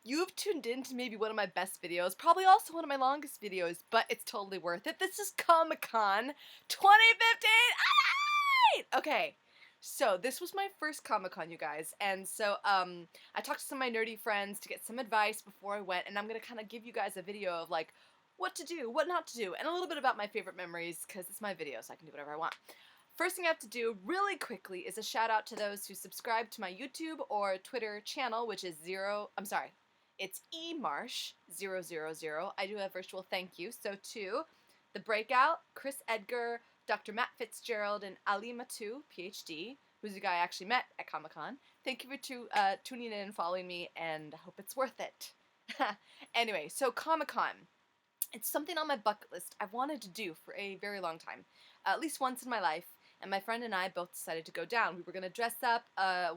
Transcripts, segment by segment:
you've tuned in to maybe one of my best videos, probably also one of my longest videos, but it's totally worth it. This is Comic-Con 2015! Okay, so this was my first Comic-Con, you guys, and so, I talked to some of my nerdy friends to get some advice before I went, and I'm gonna kind of give you guys a video of, like, what to do, what not to do, and a little bit about my favorite memories, because it's my video, so I can do whatever I want. First thing I have to do really quickly is a shout out to those who subscribe to my YouTube or Twitter channel, which is it's emarsh000. I do a virtual thank you. So to The Breakout, Chris Edgar, Dr. Matt Fitzgerald, and Ali Matu, PhD, who's a guy I actually met at Comic-Con. Thank you for tuning in and following me, and I hope it's worth it. Anyway, so Comic-Con. It's something on my bucket list I've wanted to do for a very long time, at least once in my life. And my friend and I both decided to go down. We were going to dress up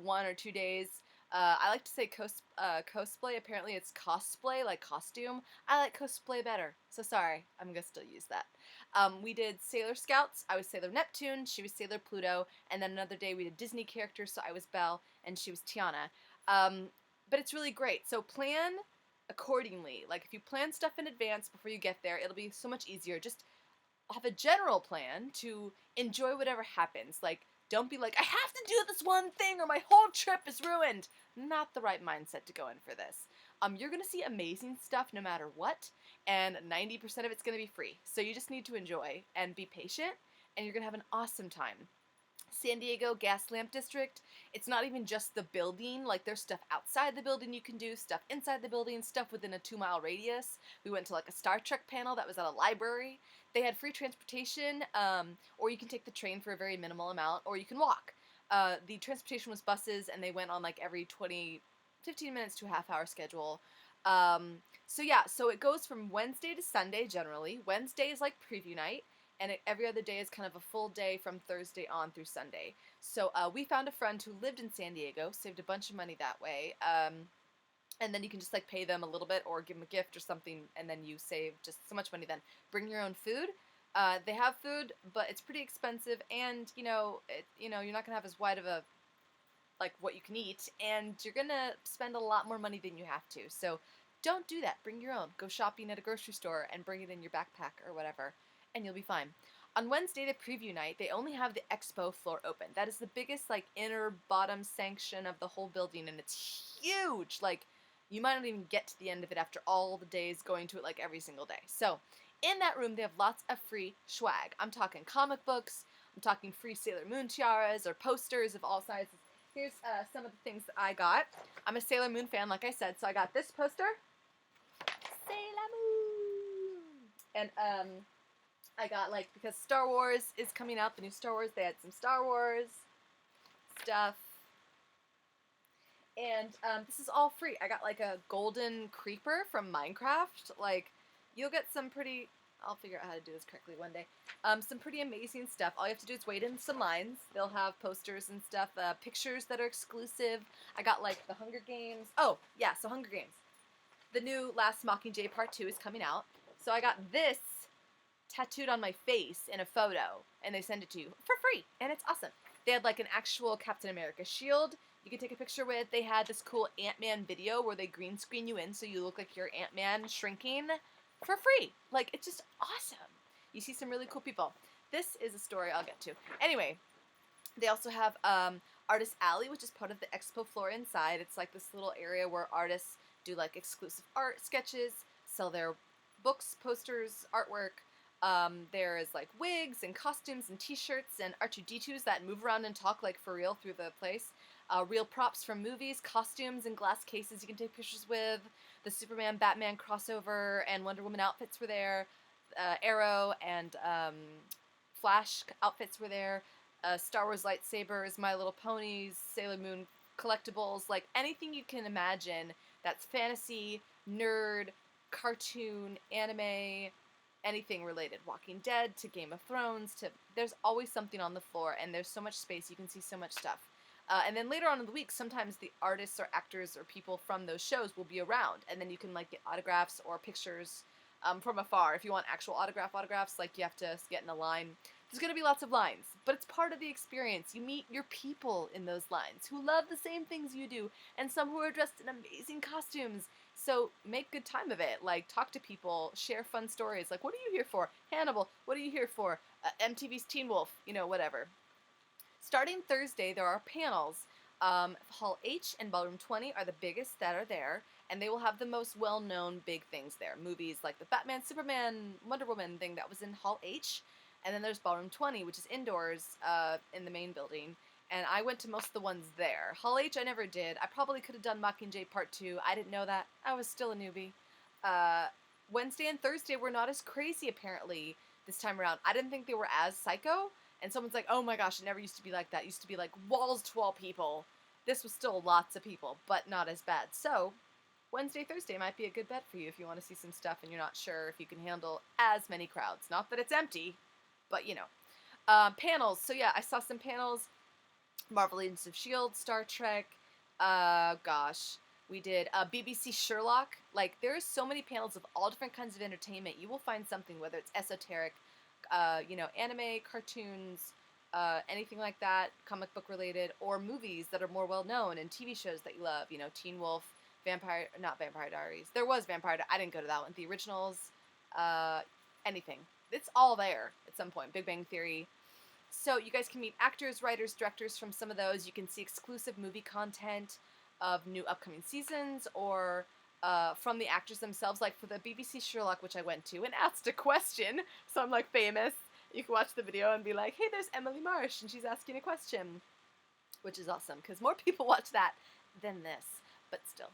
1 or 2 days. I like to say cosplay. Apparently it's cosplay, like costume. I like cosplay better. So sorry, I'm going to still use that. We did Sailor Scouts. I was Sailor Neptune. She was Sailor Pluto. And then another day we did Disney characters. So I was Belle and she was Tiana. But it's really great. So plan accordingly. Like if you plan stuff in advance before you get there, it'll be so much easier. Just have a general plan to enjoy whatever happens. Like, don't be like, I have to do this one thing or my whole trip is ruined. Not the right mindset to go in for this. You're going to see amazing stuff no matter what, and 90% of it's going to be free. So you just need to enjoy and be patient, and you're going to have an awesome time. San Diego Gas Lamp District, it's not even just the building, like there's stuff outside the building you can do, stuff inside the building, stuff within a 2-mile radius. We went to like a Star Trek panel that was at a library. They had free transportation, or you can take the train for a very minimal amount, or you can walk. The transportation was buses, and they went on like every 15 minutes to a half-hour schedule. So yeah, so it goes from Wednesday to Sunday generally. Wednesday is like preview night. And every other day is kind of a full day from Thursday on through Sunday. So we found a friend who lived in San Diego, saved a bunch of money that way, and then you can just like pay them a little bit or give them a gift or something, and then you save just so much money then. Bring your own food. They have food, but it's pretty expensive, and you're not going to have as wide of a, like, what you can eat, and you're going to spend a lot more money than you have to. So don't do that. Bring your own. Go shopping at a grocery store and bring it in your backpack or whatever, and you'll be fine. On Wednesday, the preview night, they only have the expo floor open. That is the biggest, like, inner bottom section of the whole building, and it's huge. Like, you might not even get to the end of it after all the days going to it, like, every single day. So, in that room, they have lots of free swag. I'm talking comic books, I'm talking free Sailor Moon tiaras or posters of all sizes. Here's some of the things that I got. I'm a Sailor Moon fan, like I said, so I got this poster, Sailor Moon, and, I got, like, because Star Wars is coming out, the new Star Wars, they had some Star Wars stuff. And this is all free. I got, like, a golden creeper from Minecraft. Like, you'll get some pretty, I'll figure out how to do this correctly one day. Some pretty amazing stuff. All you have to do is wait in some lines. They'll have posters and stuff, pictures that are exclusive. I got, like, the Hunger Games. Oh, yeah, so Hunger Games. The new Last Mockingjay Part 2 is coming out. So I got this tattooed on my face in a photo, and they send it to you for free, and it's awesome. They had like an actual Captain America shield you could take a picture with. They had this cool Ant-Man video where they green screen you in so you look like you're Ant-Man shrinking for free. Like, it's just awesome. You see some really cool people. This is a story I'll get to. Anyway, they also have Artist Alley, which is part of the expo floor inside. It's like this little area where artists do like exclusive art sketches, sell their books, posters, artwork. There is like wigs and costumes and t-shirts and R2-D2s that move around and talk like for real through the place. Real props from movies, costumes and glass cases you can take pictures with. The Superman, Batman crossover and Wonder Woman outfits were there. Arrow and Flash outfits were there. Star Wars lightsabers, My Little Ponies, Sailor Moon collectibles, like anything you can imagine that's fantasy, nerd, cartoon, anime, anything related. Walking Dead to Game of Thrones to, there's always something on the floor, and there's so much space, you can see so much stuff. And then later on in the week, sometimes the artists or actors or people from those shows will be around, and then you can like get autographs or pictures from afar. If you want actual autographs, like you have to get in a line. There's going to be lots of lines, but it's part of the experience. You meet your people in those lines who love the same things you do, and some who are dressed in amazing costumes. So make good time of it. Like, talk to people, share fun stories. Like, what are you here for? Hannibal, what are you here for? MTV's Teen Wolf, whatever. Starting Thursday, there are panels. Hall H and Ballroom 20 are the biggest that are there, and they will have the most well-known big things there. Movies like the Batman, Superman, Wonder Woman thing that was in Hall H. And then there's Ballroom 20, which is indoors in the main building. And I went to most of the ones there. Hall H I never did. I probably could have done Mockingjay Part 2. I didn't know that. I was still a newbie. Wednesday and Thursday were not as crazy, apparently, this time around. I didn't think they were as psycho. And someone's like, oh my gosh, it never used to be like that. It used to be like walls-to-wall people. This was still lots of people, but not as bad. So Wednesday, Thursday might be a good bet for you if you want to see some stuff and you're not sure if you can handle as many crowds. Not that it's empty. But, panels. So, yeah, I saw some panels. Marvel Agents of S.H.I.E.L.D., Star Trek. We did BBC Sherlock. Like, there's so many panels of all different kinds of entertainment. You will find something, whether it's esoteric, anime, cartoons, anything like that, comic book related, or movies that are more well-known, and TV shows that you love. Teen Wolf, not Vampire Diaries. There was I didn't go to that one. The originals, anything. It's all there at some point. Big Bang Theory. So you guys can meet actors, writers, directors from some of those. You can see exclusive movie content of new upcoming seasons or from the actors themselves. Like for the BBC Sherlock, which I went to and asked a question. So I'm like famous. You can watch the video and be like, hey, there's Emily Marsh and she's asking a question. Which is awesome because more people watch that than this. But still.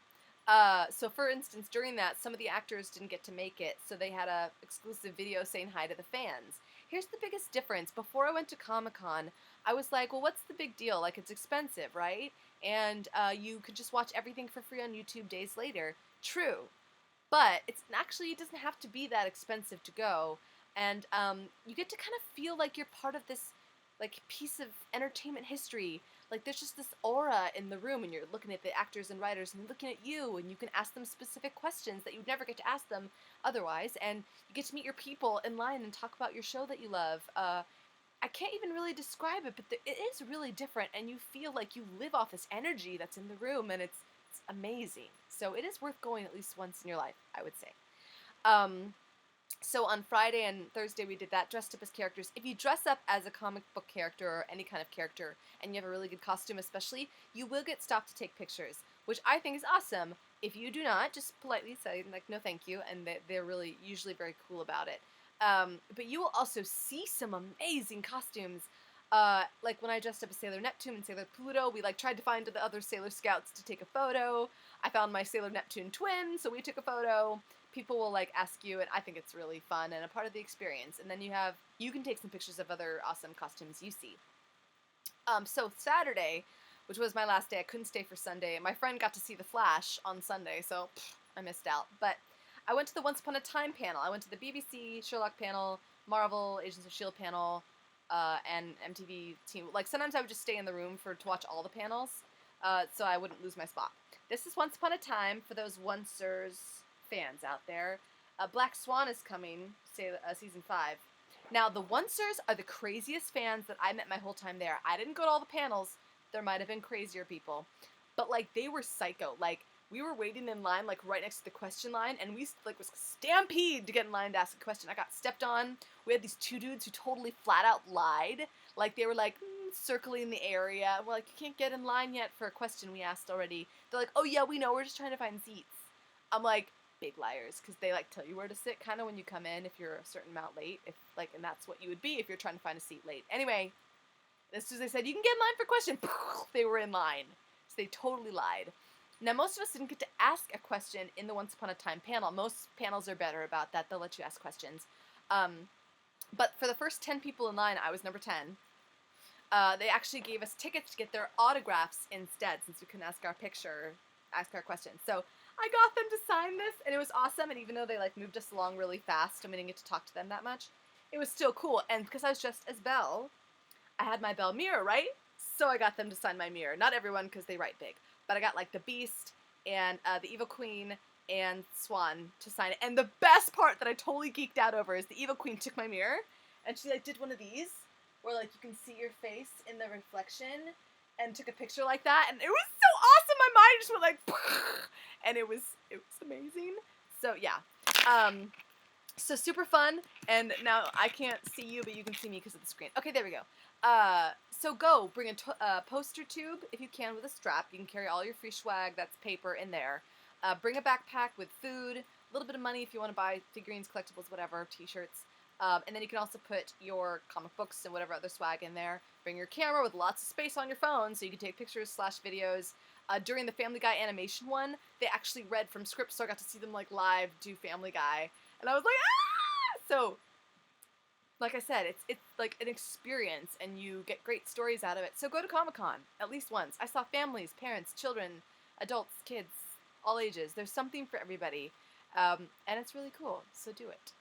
So for instance, during that, some of the actors didn't get to make it, so they had a exclusive video saying hi to the fans. Here's the biggest difference. Before I went to Comic-Con, I was like, well, what's the big deal? Like, it's expensive, right? And you could just watch everything for free on YouTube days later. True. But it doesn't have to be that expensive to go. And you get to kind of feel like you're part of this, like, piece of entertainment history. Like, there's just this aura in the room, and you're looking at the actors and writers, and looking at you, and you can ask them specific questions that you'd never get to ask them otherwise, and you get to meet your people in line and talk about your show that you love. I can't even really describe it, but it is really different, and you feel like you live off this energy that's in the room, and it's amazing. So it is worth going at least once in your life, I would say. So on Friday and Thursday we did that, dressed up as characters. If you dress up as a comic book character or any kind of character, and you have a really good costume especially, you will get stopped to take pictures, which I think is awesome. If you do not, just politely say, like, no thank you, and they're really usually very cool about it. But you will also see some amazing costumes. Like when I dressed up as Sailor Neptune and Sailor Pluto, we tried to find the other Sailor Scouts to take a photo. I found my Sailor Neptune twin, so we took a photo. People will ask you, and I think it's really fun and a part of the experience. And then you can take some pictures of other awesome costumes you see. So Saturday, which was my last day, I couldn't stay for Sunday. My friend got to see The Flash on Sunday, so I missed out. But I went to the Once Upon a Time panel. I went to the BBC Sherlock panel, Marvel Agents of S.H.I.E.L.D. panel, and MTV Teen. Sometimes I would just stay in the room to watch all the panels, so I wouldn't lose my spot. This is Once Upon a Time for those Oncers fans out there. Black Swan is coming, season 5. Now, the Oncers are the craziest fans that I met my whole time there. I didn't go to all the panels. There might have been crazier people. But, they were psycho. We were waiting in line, right next to the question line, and we, was stampede to get in line to ask a question. I got stepped on. We had these two dudes who totally flat out lied. They were, circling the area. We're you can't get in line yet for a question we asked already. They're oh, yeah, we know. We're just trying to find seats. I'm big liars, because they, tell you where to sit, kind of when you come in, if you're a certain amount late, and that's what you would be if you're trying to find a seat late. Anyway, as soon as they said, you can get in line for a question, they were in line. So they totally lied. Now, most of us didn't get to ask a question in the Once Upon a Time panel. Most panels are better about that. They'll let you ask questions. But for the first 10 people in line, I was number 10. They actually gave us tickets to get their autographs instead, since we couldn't ask our questions. So I got them to sign this, and it was awesome. And even though they moved us along really fast and we didn't get to talk to them that much, it was still cool. And because I was dressed as Belle, I had my Belle mirror, right? So I got them to sign my mirror. Not everyone, because they write big. But I got the Beast and the Evil Queen and Swan to sign it. And the best part that I totally geeked out over is the Evil Queen took my mirror and she did one of these. where like you can see your face in the reflection, and took a picture like that, and it was so awesome. My mind just went like, and it was amazing. So yeah, so super fun. And now I can't see you, but you can see me because of the screen. Okay, there we go. So go bring a poster tube if you can with a strap. You can carry all your free swag. That's paper in there. Bring a backpack with food, a little bit of money if you want to buy figurines, collectibles, whatever, t-shirts. And then you can also put your comic books and whatever other swag in there. Bring your camera with lots of space on your phone so you can take pictures / videos. During the Family Guy animation one, they actually read from scripts, so I got to see them like live do Family Guy. And I was like, ah! So, like I said, it's like an experience, and you get great stories out of it. So go to Comic-Con at least once. I saw families, parents, children, adults, kids, all ages. There's something for everybody, and it's really cool. So do it.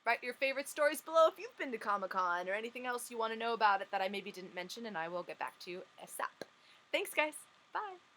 Write your favorite stories below if you've been to Comic-Con or anything else you want to know about it that I maybe didn't mention, and I will get back to you ASAP. Thanks, guys. Bye.